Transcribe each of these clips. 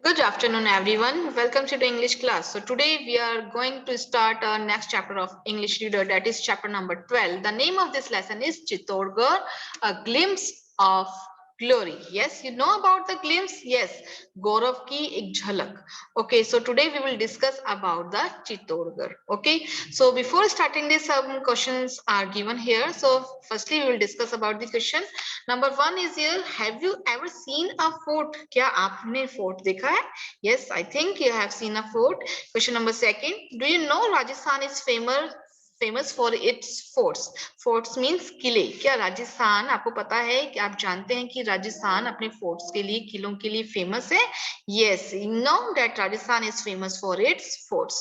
Good afternoon, everyone. Welcome to the English class. So today we are going to start our next chapter of English Reader, that is chapter number 12. The name of this lesson is Chittorgarh, a glimpse of glory. Yes, you know about the glimpse? Yes, Gaurav ki ek jhalak. Okay, so today we will discuss about the Chittorgarh. Okay, so before starting this, some questions are given here. So firstly, we will discuss about the question. Number one is here, have you ever seen a fort? क्या आपने fort देखा है? Yes, I think you have seen a fort. Question number second, do you know Rajasthan is famous for its forts? Forts means किले. क्या राजस्थान, आपको पता है कि आप जानते हैं कि राजस्थान अपने forts के लिए, किलों के लिए famous है? Yes, you know that Rajasthan is famous for its forts.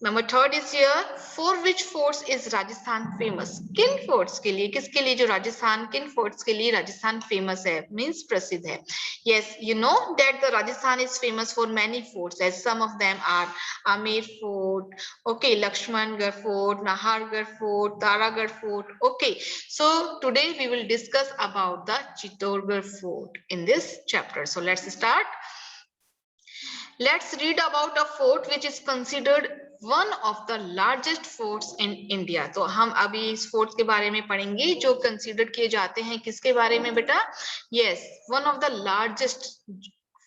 Number third is here, for which forts is Rajasthan famous? किन forts के लिए, किसके लिए जो राजस्थान, किन forts के लिए राजस्थान famous है, means प्रसिद्ध है? Yes, you know that the Rajasthan is famous for many forts, as some of them are Amer Fort, okay, Lakshmangarh Fort, Nahargarh Fort, Taragarh Fort. Okay, so today we will discuss about the Chittorgarh Fort in this chapter. So let's start. Let's read about a fort which is considered one of the largest forts in India. तो हम अभी इस fort के बारे में पढ़ेंगे जो consider किए जाते हैं, किसके बारे में बेटा? Yes, one of the largest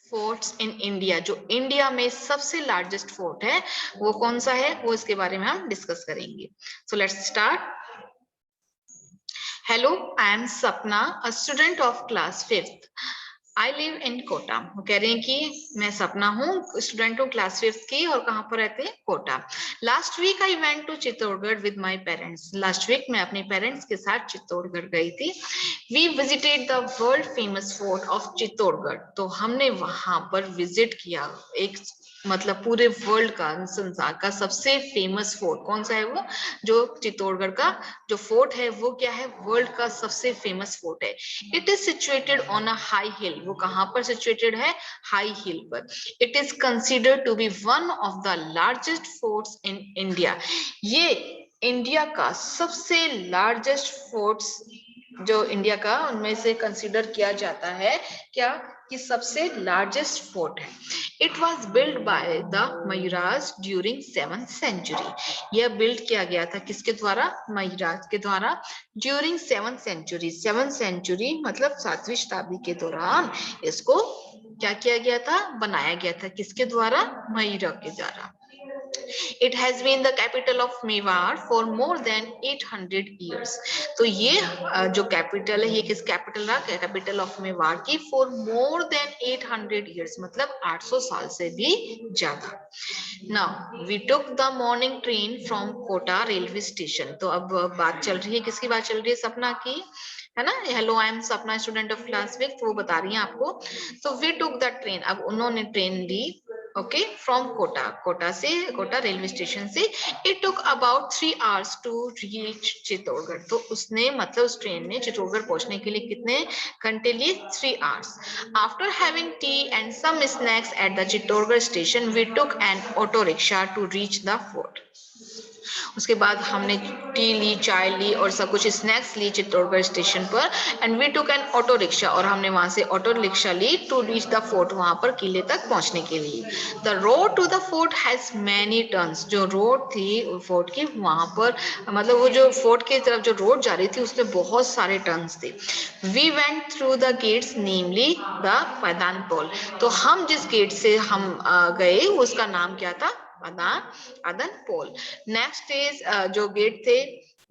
forts in India, जो इंडिया में सबसे लार्जेस्ट फोर्ट है वो कौन सा है, वो इसके बारे में हम डिस्कस करेंगे. So let's start. Hello, I am Sapna, a student of class 5th. I live in Kota. वो कह रहे हैं कि मैं सपना हूँ, स्टूडेंट हूँ क्लास 5th की, और कहाँ पर रहते हैं? Kota. Last week I went to Chittorgarh with my parents. Last week मैं अपने पेरेंट्स के साथ चित्तौड़गढ़ गई थी. We visited the world famous fort of Chittorgarh. तो हमने वहां पर विजिट किया एक, मतलब पूरे वर्ल्ड का, संसार का सबसे फेमस फोर्ट कौन सा है? वो जो चित्तौड़गढ़ का जो फोर्ट है वो क्या है? वर्ल्ड का सबसे फेमस फोर्ट है. It is situated on a high hill. वो कहां पर सिचुएटेड है? हाई हिल पर. It is considered to be one of the largest forts in India. ये इंडिया का सबसे लार्जेस्ट फोर्ट्स जो इंडिया का, उनमें से कंसिडर किया जाता है क्या कि सबसे लार्जेस्ट फोर्ट है. It was build by the Mauryas during 7th century. यह बिल्ड किया गया था किसके द्वारा? मयूराज के द्वारा. During 7th century. 7th century मतलब 7वीं शताब्दी के दौरान इसको क्या किया गया था? बनाया गया था. किसके द्वारा? मयूराज के द्वारा. It has been the capital of Mewar for more than 800 years. तो ये जो कैपिटल है, ये किस कैपिटल रहा? कैपिटल ऑफ मेवाड़ की for more than 800 years, मतलब 800 साल से भी ज्यादा. Now we took the morning train from Kota railway station. तो अब बात चल रही है, किसकी बात चल रही है? सपना की, है ना? हेलो, आई एम सपना, स्टूडेंट ऑफ क्लास 5th, वो बता रही है आपको. तो वी टुक द ट्रेन. अब उन्होंने ट्रेन ली, ओके, फ्रॉम कोटा. कोटा से, कोटा रेलवे स्टेशन से. It took about 3 hours to reach Chittorgarh. तो उसने, मतलब उस ट्रेन ने चित्तौड़गढ़ पहुंचने के लिए कितने घंटे लिए? 3 hours. After having tea and some snacks at the Chittorgarh station, we took an auto rickshaw to reach the fort. उसके बाद हमने टी ली, चाय ली और सब कुछ स्नैक्स ली चित्तौड़गढ़ स्टेशन पर. And we took an auto rickshaw, और हमने वहां से ऑटो रिक्शा ली टू रीच द फोर्ट, वहां पर किले तक पहुंचने के लिए. The road to the fort has many turns. जो रोड थी फोर्ट की, वहां पर मतलब वो जो फोर्ट की तरफ जो रोड जा रही थी उसमें बहुत सारे टर्न्स थे. We went through the gates, namely the Padan Pol. तो हम जिस गेट से हम गए उसका नाम क्या था? अदन पोल. नेक्स्ट इज जो गेट थे,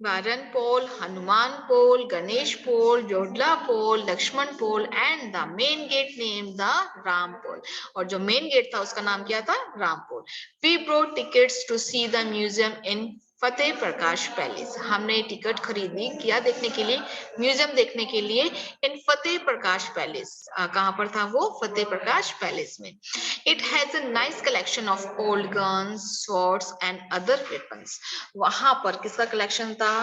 Varan Pol, Hanuman Pol, Ganesh Pol, Jodla Pol, Laxman Pol, and the main gate name the Ram Pol. और जो मेन गेट था उसका नाम क्या था? Ram Pol. We brought tickets to see the museum in Fateh Prakash palace. हमने टिकट खरीदी, किया देखने के लिए? म्यूजियम देखने के लिए इन फतेह प्रकाश पैलेस. कहां पर था वो? फतेह प्रकाश पैलेस में. It has a nice collection of old guns, swords and other weapons. वहां पर किसका कलेक्शन था?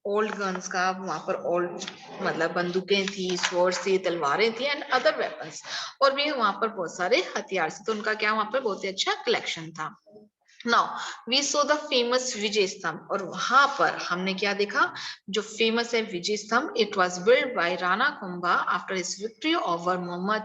ओल्ड गन्स का. वहां पर ओल्ड मतलब बंदूकें थी, स्वॉर्ड्स थी, तलवारें थी, एंड अदर वेपन्स, और भी वहां पर बहुत सारे हथियार थे. तो उनका क्या वहां पर बहुत ही अच्छा कलेक्शन था. Now we saw the famous विजय स्तंभ. और वहां पर हमने क्या देखा? जो फेमस है विजय स्तंभ. It was built by Rana Kumbha after his victory over Muhammad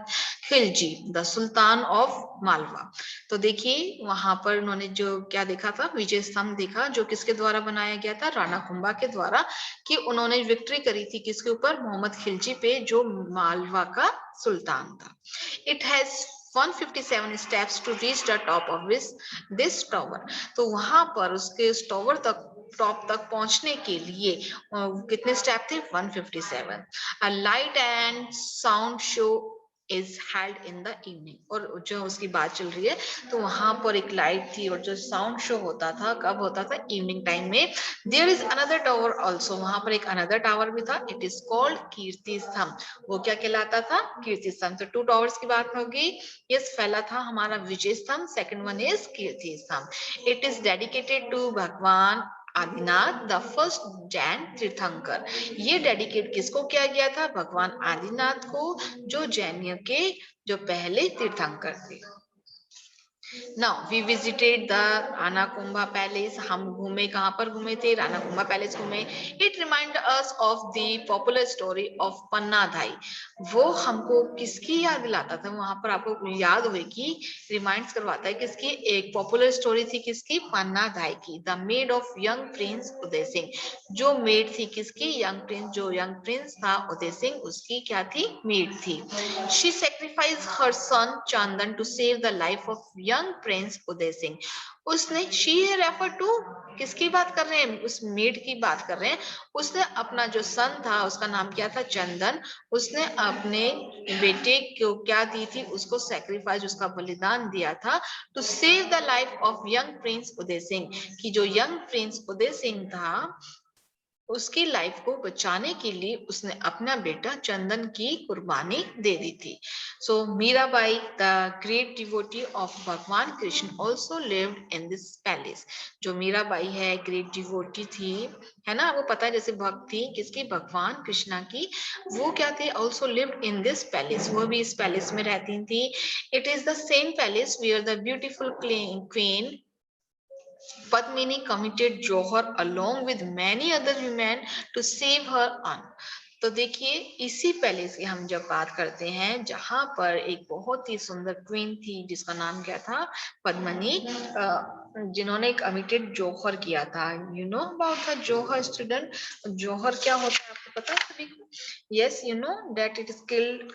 Khilji the sultan of Malwa. तो देखिए वहां पर उन्होंने जो क्या देखा था, विजय स्तंभ देखा, जो किसके द्वारा बनाया गया था, राणा कुंभा के द्वारा, कि उन्होंने विक्ट्री करी थी किसके ऊपर, मोहम्मद खिलजी पे, जो मालवा का सुल्तान था। It has 157 steps to reach the top of this tower। तो वहां पर उसके उस टॉवर तक, टॉप तक पहुंचने के लिए कितने स्टेप थे, 157। A light and sound show is held in the evening. और जो उसकी बात चल रही है, तो वहां पर एक लाइट थी और जो साउंड शो होता था, कब होता था, इवनिंग टाइम में। There is another tower also, वहां पर एक अनदर टावर भी था, इट इज कॉल्ड कीर्ति स्तंभ। वो क्या कहलाता था, कीर्ति स्तंभ। तो 2 टावर्स की बात होगी। यस, पहला था हमारा विजय स्तंभ, सेकंड वन इज कीर्ति स्तंभ। इट इज डेडिकेटेड टू भगवान आदिनाथ द फर्स्ट जैन तीर्थंकर। ये डेडिकेट किसको किया गया था, भगवान आदिनाथ को, जो जैनियों के जो पहले तीर्थंकर थे। Now we visited the Rana Kumbha palace. हम घूमे, कहां पर घूमे थे, राणा कुंभा पैलेस घूमे। It remind us of the popular story of Panna Dhai. वो हमको किसकी याद दिलाता था, वहां पर आपको याद होगी, रिमाइंड्स करवाता है किसकी, एक पॉपुलर स्टोरी थी किसकी, पन्ना धाई की। The maid of young prince Uday Singh, जो मेड थी किसकी, यंग प्रिंस, जो यंग प्रिंस था उदय सिंह, उसकी क्या थी, मेड थी। She sacrificed her son Chandan to save the life of young prince Uday Singh। उसने, she refer to, किसकी बात कर रहे हैं, उस मेड की बात कर रहे हैं। उसने अपना जो सन था, उसका नाम क्या था, चंदन, उसने अपने बेटे को क्या दी थी, उसको सेक्रीफाइस, उसका बलिदान दिया था, to save the life of young prince Uday Singh, कि जो यंग प्रिंस उदय सिंह था, उसकी लाइफ को बचाने के लिए उसने अपना बेटा चंदन की कुर्बानी दे दी थी। So Mirabai the great devotee of Bhagwan Krishna also lived in this palace. जो मीराबाई है, ग्रेट डिवोटी थी, है ना, वो पता है, जैसे भक्त थी किसकी, भगवान कृष्णा की, वो क्या थे, also lived in this palace, वो भी इस पैलेस में रहती थी। It is the same palace where the beautiful queen Padmini committed Johar along with many other women to save her aunt। तो देखिए, इसी पैलेस की हम जब बात करते हैं, जहां पर एक बहुत ही सुंदर क्वीन थी जिसका नाम क्या था, पद्मनी, जिन्होंने कमिटेड जोहर किया था। You know about the jauhar student, jauhar क्या होता है आपको पता है सभी को? Yes, you know that it is killed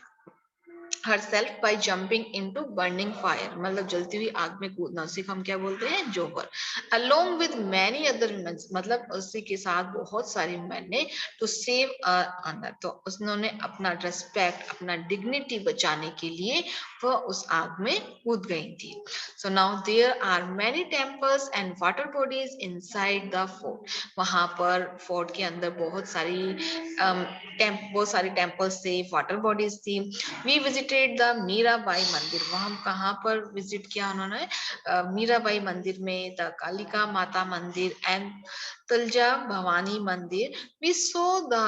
herself by jumping into burning fire, मतलब जलती हुई आग में कूदना, उसी को हम क्या बोलते हैं, जोहर। along with many other women, मतलब उसी के साथ बहुत सारी women ने to save honor, तो उन्होंने अपना रेस्पेक्ट, अपना डिग्निटी बचाने के लिए वह उस आग में कूद गई थी। so now there are many temples and water bodies inside the fort। वहां पर फोर्ट के अंदर बहुत सारी बहुत सारी टेम्पल्स थे, वाटर बॉडीज थी। वी विजिटेड द मीराबाई मंदिर। वहां कहाँ पर विजिट किया उन्होंने, मीराबाई मंदिर में, द कालिका माता मंदिर and Tulja Bhavani Mandir. We saw the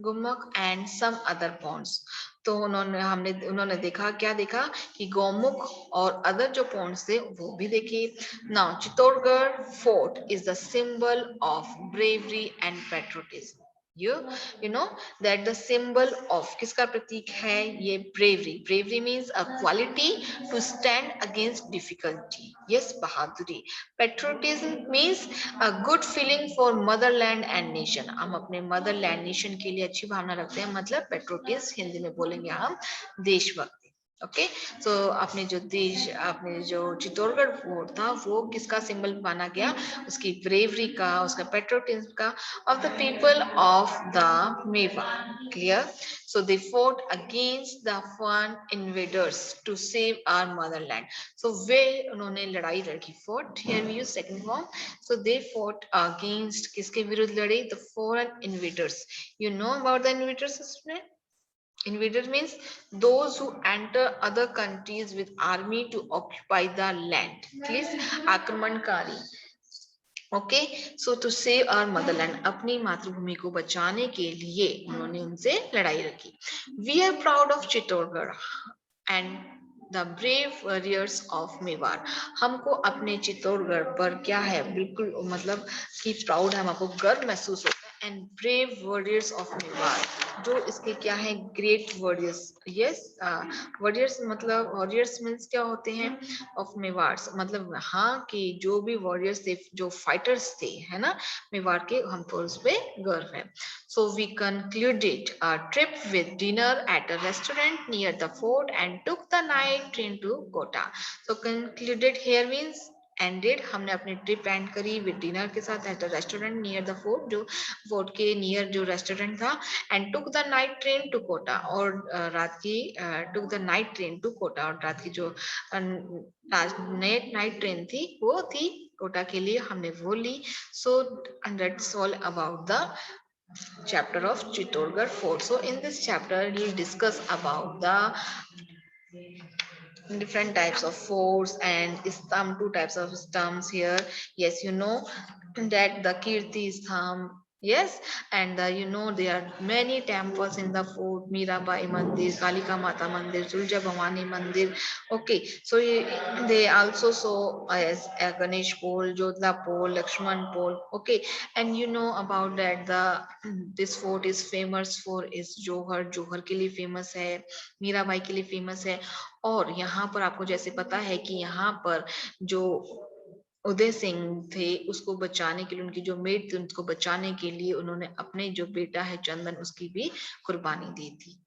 Gaumukh and some other ponds. तो उन्होंने देखा, क्या देखा, कि गौमुख और अदर जो पॉन्ड्स थे वो भी देखे। Now Chittorgarh fort is the symbol of bravery and patriotism. you know that the symbol of किसका प्रतीक है, ये bravery। bravery means a quality to stand against difficulty। yes, बहादुरी। patriotism means a good feeling for motherland and nation। हम अपने motherland nation के लिए अच्छी भावना रखते हैं, मतलब patriotism हिंदी में बोलेंगे हम देशभक्ति। ओके, सो अपने जो देश, अपने जो चित्तौड़गढ़ फोर्ट था, वो किसका सिंबल माना गया, उसकी ब्रेवरी का, उसका पेट्रोटिज्म का, of the people of the Meva। Clear? So they fought against the foreign invaders to save our motherland। So वे उन्होंने लड़ाई लड़ी, fought, here we use second form। So they fought against, किसके विरुद्ध लड़े, the foreign invaders। You know about the invaders, student? Invader means those who enter other countries with army to occupy the land। Please, आक्रमणकारी। Okay, so to save our motherland, अपनी मातृभूमि को बचाने के लिए उन्होंने उनसे लड़ाई रखी। We are proud of Chittorgarh and the brave warriors of Mewar. हमको अपने चित्तौड़गढ़ पर क्या है, बिल्कुल मतलब कि प्राउड है, हमको गर्व महसूस होता है, and brave warriors of Mewar, जो इसके क्या है ग्रेट वॉरियर्स, यस वॉरियर्स मतलब वॉरियर्स मीन्स क्या होते हैं ऑफ मेवाड़, मतलब हाँ कि जो भी वॉरियर्स थे जो फाइटर्स थे है ना मेवाड़ के, हमको उस पे गर्व है। So we concluded our trip with dinner at a restaurant near the fort and took the night train to Kota. So concluded here means ended, हमने अपनी ट्रिप एंड करी विद डिनर के साथ at the restaurant near the fort, जो fort के near जो restaurant था, and took the night train to Kota, और रात की took the night train to Kota, और रात की जो नाइट ट्रेन थी वो थी कोटा के लिए, हमने वो ली। So that's all about the chapter of Chittorgarh Fort. So in this chapter, we'll discuss about the different types of forts and stamp, two types of stamps here. Yes, you know that the Kirti Stamp. Yes, and you know there are many temples in the fort: Mirabai Mandir, Kalika Mata Mandir, Tulja Bhavani Mandir. Okay, so they also saw as a Ganesh pole, Jodhla pole, Lakshman pole. Okay, and you know about that the this fort is famous for is Johar, Johar के लिए famous है, मीराबाई के लिए famous है, और यहाँ पर आपको जैसे पता है कि यहाँ पर जो उदय सिंह थे उसको बचाने के लिए, उनकी जो मेट थी उनको बचाने के लिए उन्होंने अपने जो बेटा है चंदन उसकी भी कुर्बानी दी थी।